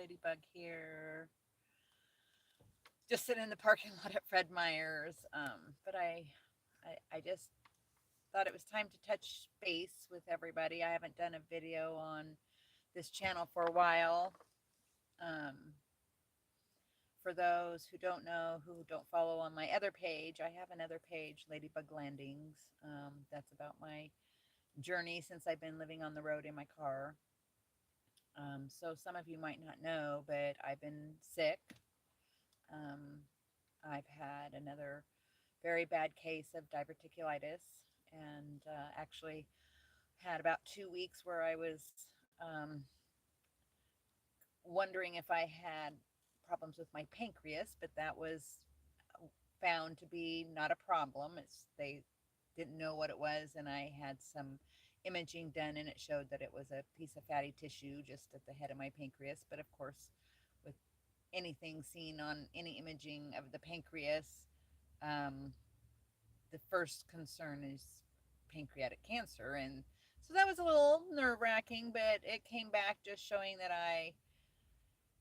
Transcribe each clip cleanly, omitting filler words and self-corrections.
Ladybug here. Just sitting in the parking lot at Fred Meyer's. But I just thought it was time to touch base with everybody. I haven't done a video on this channel for a while. Um, for those who don't know, who don't follow on my other page, I have another page, Ladybug Landings. That's about my journey since I've been living on the road in my car. So some of you might not know, but I've been sick. Um, I've had another very bad case of diverticulitis, and actually had about 2 weeks where I was wondering if I had problems with my pancreas, but that was found to be not a problem. They didn't know what it was, and I had some imaging done, and it showed that it was a piece of fatty tissue just at the head of my pancreas. But of course, with anything seen on any imaging of the pancreas, um, the first concern is pancreatic cancer. And so that was a little nerve wracking, but it came back just showing that I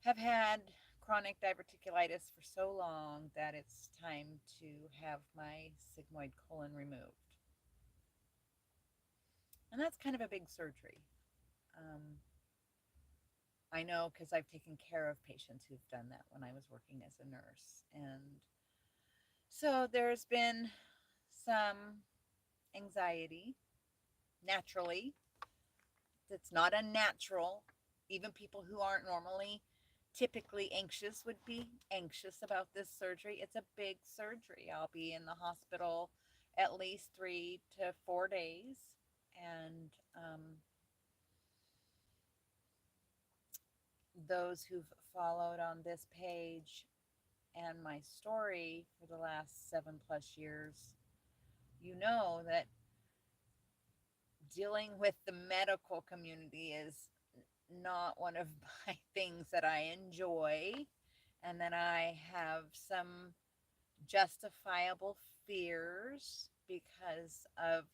have had chronic diverticulitis for so long that it's time to have my sigmoid colon removed. And that's kind of a big surgery. Um, I know because I've taken care of patients who've done that when I was working as a nurse. And so there's been some anxiety naturally. It's not unnatural. Even people who aren't normally typically anxious would be anxious about this surgery. It's a big surgery. I'll be in the hospital at least 3 to 4 days. And those who've followed on this page and my story for the last 7+ years, you know that dealing with the medical community is not one of my things that I enjoy, and that I have some justifiable fears because of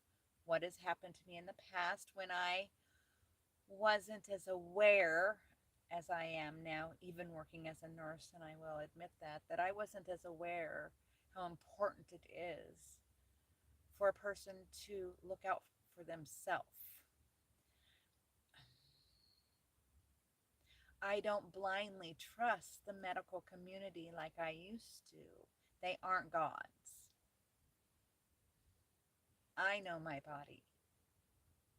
what has happened to me in the past when I wasn't as aware as I am now, even working as a nurse. And I will admit that I wasn't as aware how important it is for a person to look out for themselves. I don't blindly trust the medical community like I used to. They aren't gods. I know my body.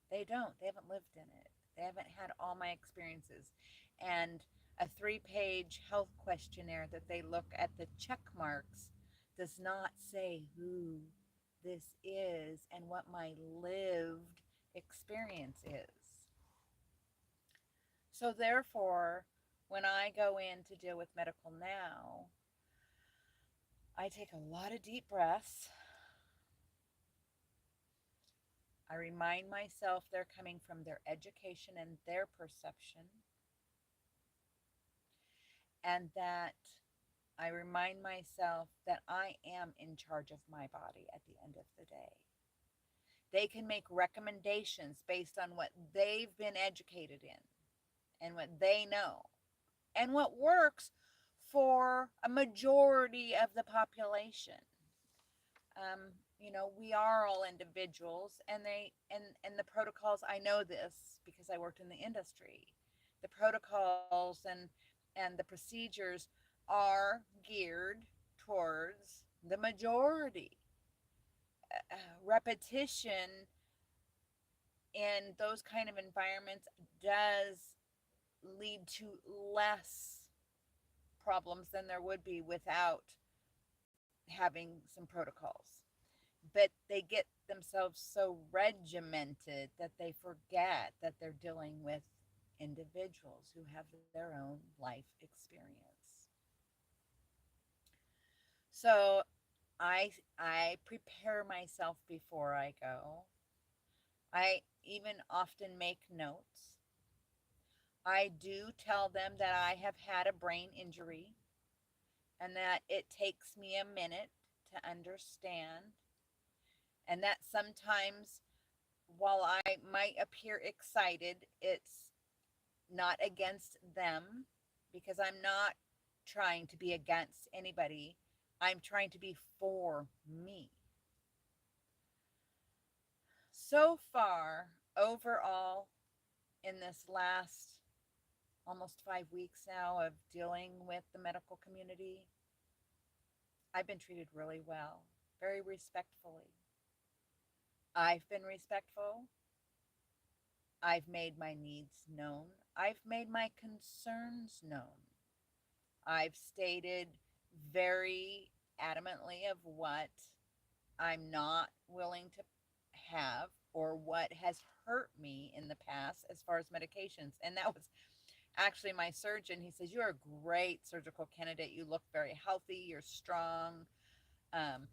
They don't. They haven't lived in it. They haven't had all my experiences. And a 3-page health questionnaire that they look at the check marks does not say who this is and what my lived experience is. So therefore, when I go in to deal with medical now, I take a lot of deep breaths. I remind myself they're coming from their education and their perception, and that I remind myself that I am in charge of my body at the end of the day. They can make recommendations based on what they've been educated in and what they know and what works for a majority of the population. We are all individuals, and the protocols, I know this because I worked in the industry. The protocols and the procedures are geared towards the majority. Repetition in those kind of environments does lead to less problems than there would be without having some protocols. But they get themselves so regimented that they forget that they're dealing with individuals who have their own life experience. So I prepare myself before I go. I even often make notes. I do tell them that I have had a brain injury and that it takes me a minute to understand, and that sometimes while I might appear excited, it's not against them because I'm not trying to be against anybody. I'm trying to be for me. So far, overall, in this last almost 5 weeks now of dealing with the medical community, I've been treated really well, very respectfully. I've been respectful. I've made my needs known. I've made my concerns known. I've stated very adamantly of what I'm not willing to have or what has hurt me in the past as far as medications. And that was actually my surgeon. He says, "You're a great surgical candidate. You look very healthy. You're strong." Um,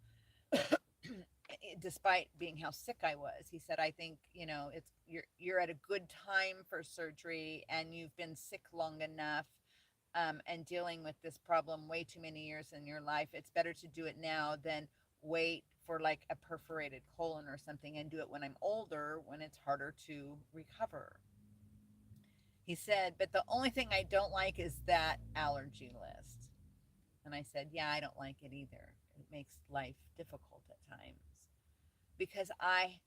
Despite being how sick I was, he said, "I think it's you're at a good time for surgery, and you've been sick long enough, and dealing with this problem way too many years in your life. It's better to do it now than wait for like a perforated colon or something and do it when I'm older, when it's harder to recover." He said, "But the only thing I don't like is that allergy list." And I said, "Yeah, I don't like it either. It makes life difficult at times because I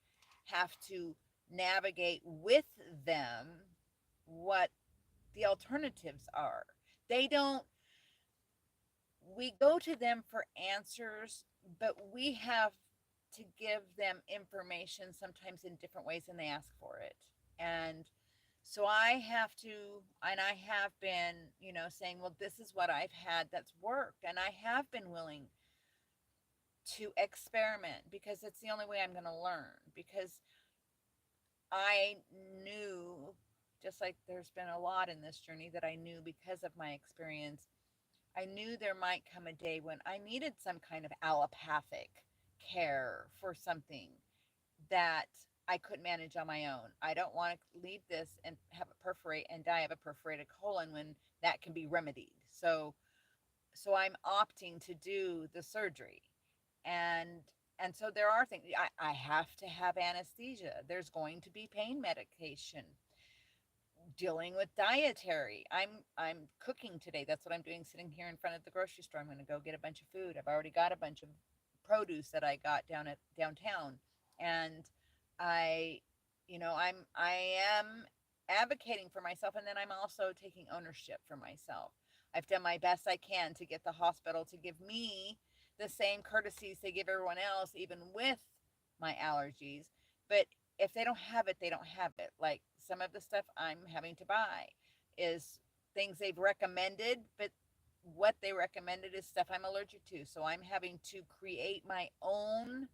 have to navigate with them what the alternatives are. They don't, we go to them for answers, but we have to give them information sometimes in different ways than they ask for it. And so I have to, and I have been, saying, well, this is what I've had that's worked. And I have been willing to experiment because it's the only way I'm going to learn. Because I knew, just like there's been a lot in this journey that I knew because of my experience, I knew there might come a day when I needed some kind of allopathic care for something that I couldn't manage on my own. I don't want to leave this and have it perforate and die of a perforated colon when that can be remedied. So I'm opting to do the surgery. And and so there are things I have to have anesthesia. There's going to be pain medication, dealing with dietary. I'm cooking today. That's what I'm doing, sitting here in front of the grocery store. I'm going to go get a bunch of food. I've already got a bunch of produce that I got down at downtown. And I I am advocating for myself, and then I'm also taking ownership for myself. I've done my best I can to get the hospital to give me the same courtesies they give everyone else, even with my allergies. But if they don't have it, they don't have it. Like some of the stuff I'm having to buy is things they've recommended, but what they recommended is stuff I'm allergic to. So I'm having to create my own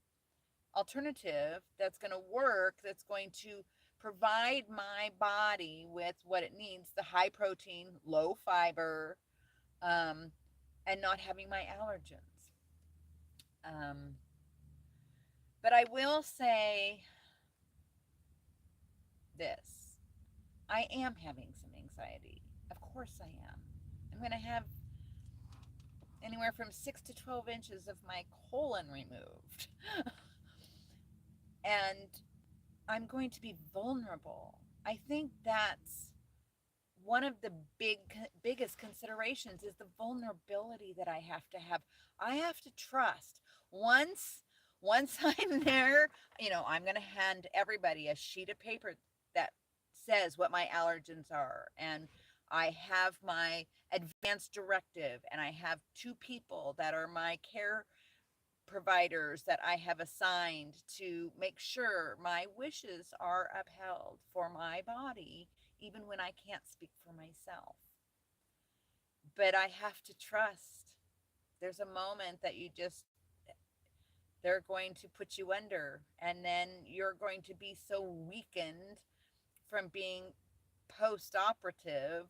alternative that's going to work, that's going to provide my body with what it needs, the high protein, low fiber, um, and not having my allergens. Um, but I will say this: I am having some anxiety. Of course, I am. I'm going to have anywhere from 6 to 12 inches of my colon removed. And I'm going to be vulnerable. I think that's one of the biggest considerations is the vulnerability that I have to have. I have to trust. Once I'm there, I'm going to hand everybody a sheet of paper that says what my allergens are, and I have my advance directive, and I have two people that are my care providers that I have assigned to make sure my wishes are upheld for my body, even when I can't speak for myself. But I have to trust. There's a moment that they're going to put you under, and then you're going to be so weakened from being post operative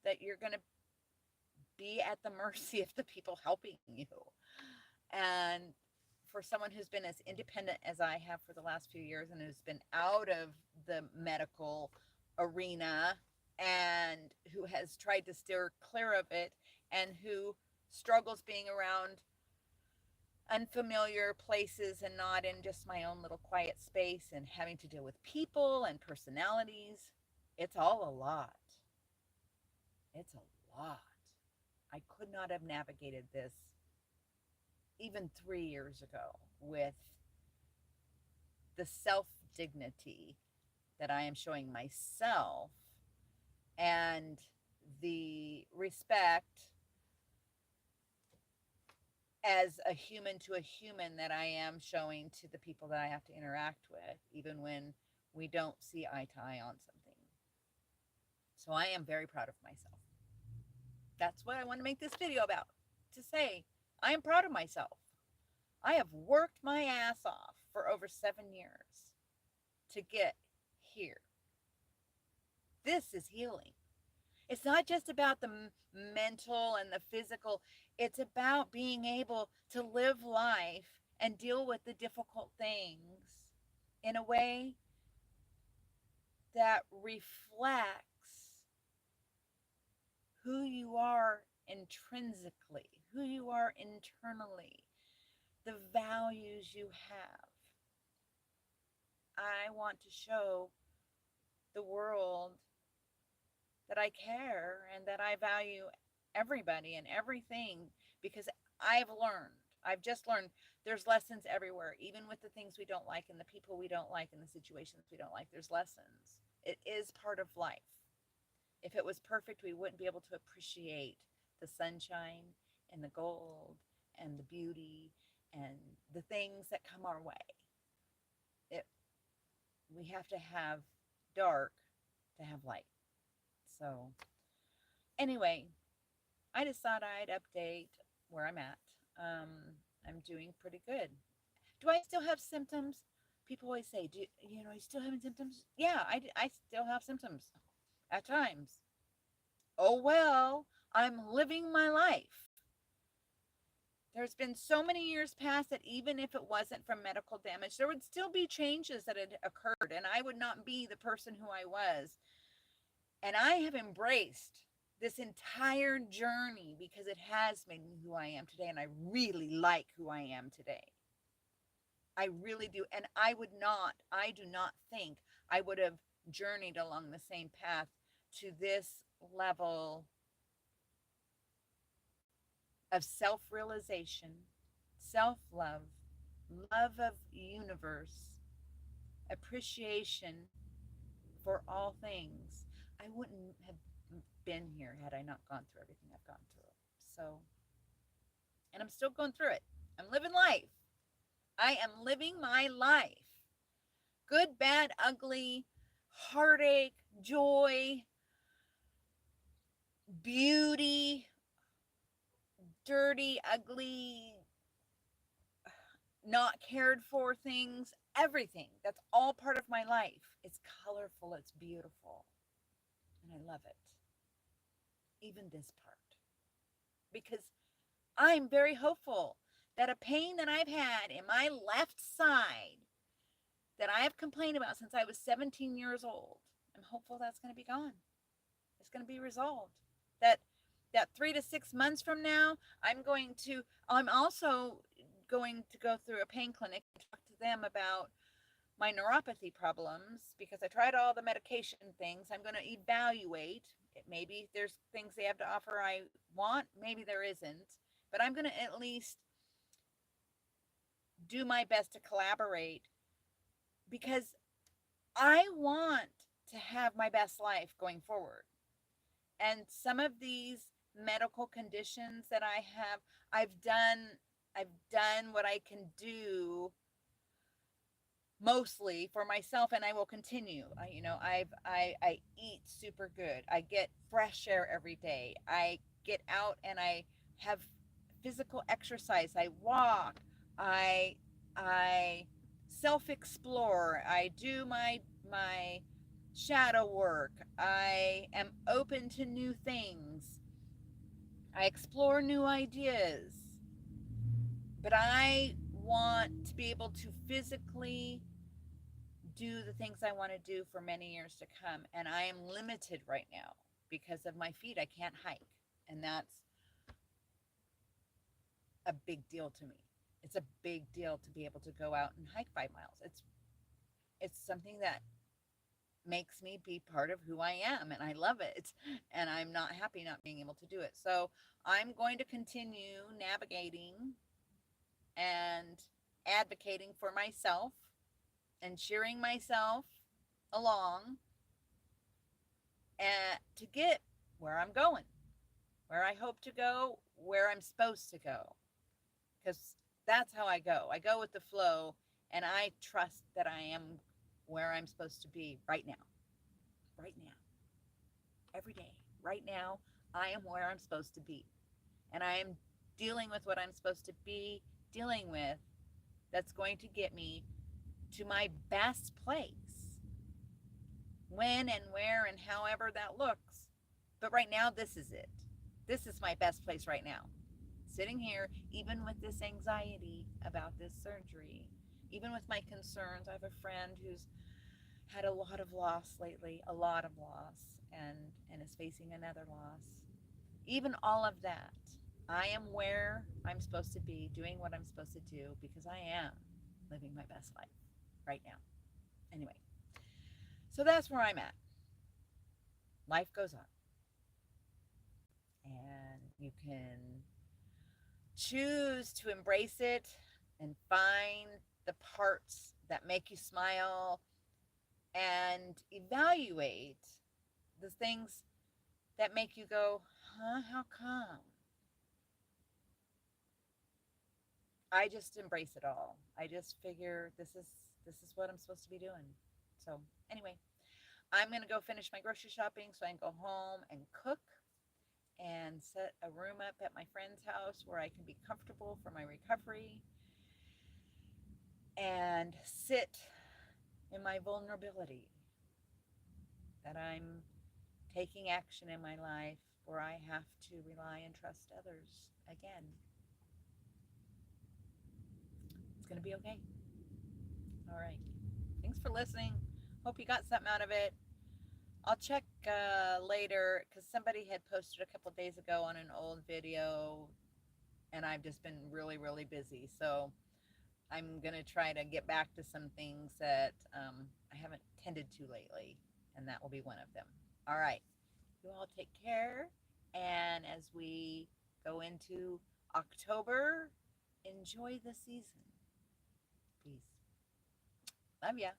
that you're going to be at the mercy of the people helping you. And for someone who's been as independent as I have for the last few years and who's been out of the medical arena and who has tried to steer clear of it and who struggles being around unfamiliar places and not in just my own little quiet space and having to deal with people and personalities, it's all a lot. It's a lot. I could not have navigated this even 3 years ago with the self dignity that I am showing myself and the respect as a human to a human that I am showing to the people that I have to interact with, even when we don't see eye to eye on something. So I am very proud of myself. That's what I want to make this video about, to say I am proud of myself. I have worked my ass off for over 7 years to get here. This is healing. It's not just about the mental and the physical. It's about being able to live life and deal with the difficult things in a way that reflects who you are intrinsically, who you are internally, the values you have. I want to show the world that I care and that I value everybody and everything, because I've just learned there's lessons everywhere, even with the things we don't like and the people we don't like and the situations we don't like. There's lessons. It is part of life. If it was perfect, we wouldn't be able to appreciate the sunshine and the gold and the beauty and the things that come our way. It, we have to have dark to have light. So anyway, I just thought I'd update where I'm at. I'm doing pretty good. Do I still have symptoms? People always say, "Do you know you still having symptoms?" Yeah, I still have symptoms at times. Oh well, I'm living my life. There's been so many years past that even if it wasn't from medical damage, there would still be changes that had occurred, and I would not be the person who I was. And I have embraced this entire journey because it has made me who I am today, and I really like who I am today. I really do. And I do not think I would have journeyed along the same path to this level of self realization, self love, love of universe, appreciation for all things. I wouldn't have been here had I not gone through everything I've gone through. So, and I'm still going through it. I'm living life. I am living my life. Good, bad, ugly, heartache, joy, beauty, dirty, ugly, not cared for things, everything. That's all part of my life. It's colorful, it's beautiful, and I love it. Even this part. Because I'm very hopeful that a pain that I've had in my left side that I have complained about since I was 17 years old, I'm hopeful that's going to be gone. It's going to be resolved. That 3 to 6 months from now, I'm also going to go through a pain clinic and talk to them about my neuropathy problems, because I tried all the medication things. I'm going to evaluate. Maybe there's things they have to offer I want, maybe there isn't, but I'm going to at least do my best to collaborate, because I want to have my best life going forward. And some of these medical conditions that I have, I've done what I can do mostly for myself, and I will continue. I eat super good. I get fresh air every day. I get out and I have physical exercise. I walk. I self explore. I do my shadow work. I am open to new things. I explore new ideas. But I want to be able to physically do the things I want to do for many years to come. And I am limited right now because of my feet. I can't hike. And that's a big deal to me. It's a big deal to be able to go out and hike 5 miles. It's something that makes me be part of who I am, and I love it. And I'm not happy not being able to do it. So I'm going to continue navigating and advocating for myself and cheering myself along and to get where I'm going, where I hope to go, where I'm supposed to go. Because that's how I go. I go with the flow, and I trust that I am where I'm supposed to be right now. Right now. Every day. Right now, I am where I'm supposed to be. And I am dealing with what I'm supposed to be dealing with that's going to get me to my best place. When and where and however that looks. But right now, this is it. This is my best place right now. Sitting here, even with this anxiety about this surgery, even with my concerns. I have a friend who's had a lot of loss lately, a lot of loss, and is facing another loss. Even all of that, I am where I'm supposed to be, doing what I'm supposed to do because I am living my best life right now. Anyway, so that's where I'm at. Life goes on, and you can choose to embrace it and find the parts that make you smile and evaluate the things that make you go, huh, how come? I just embrace it all. I just figure this is what I'm supposed to be doing. So anyway, I'm gonna go finish my grocery shopping so I can go home and cook and set a room up at my friend's house where I can be comfortable for my recovery and sit in my vulnerability that I'm taking action in my life where I have to rely and trust others again. It's going to be okay. All right. Thanks for listening. Hope you got something out of it. I'll check later because somebody had posted a couple days ago on an old video, and I've just been really, really busy. So I'm going to try to get back to some things that I haven't tended to lately, and that will be one of them. All right. You all take care. And as we go into October, enjoy the season. Peace. Love ya.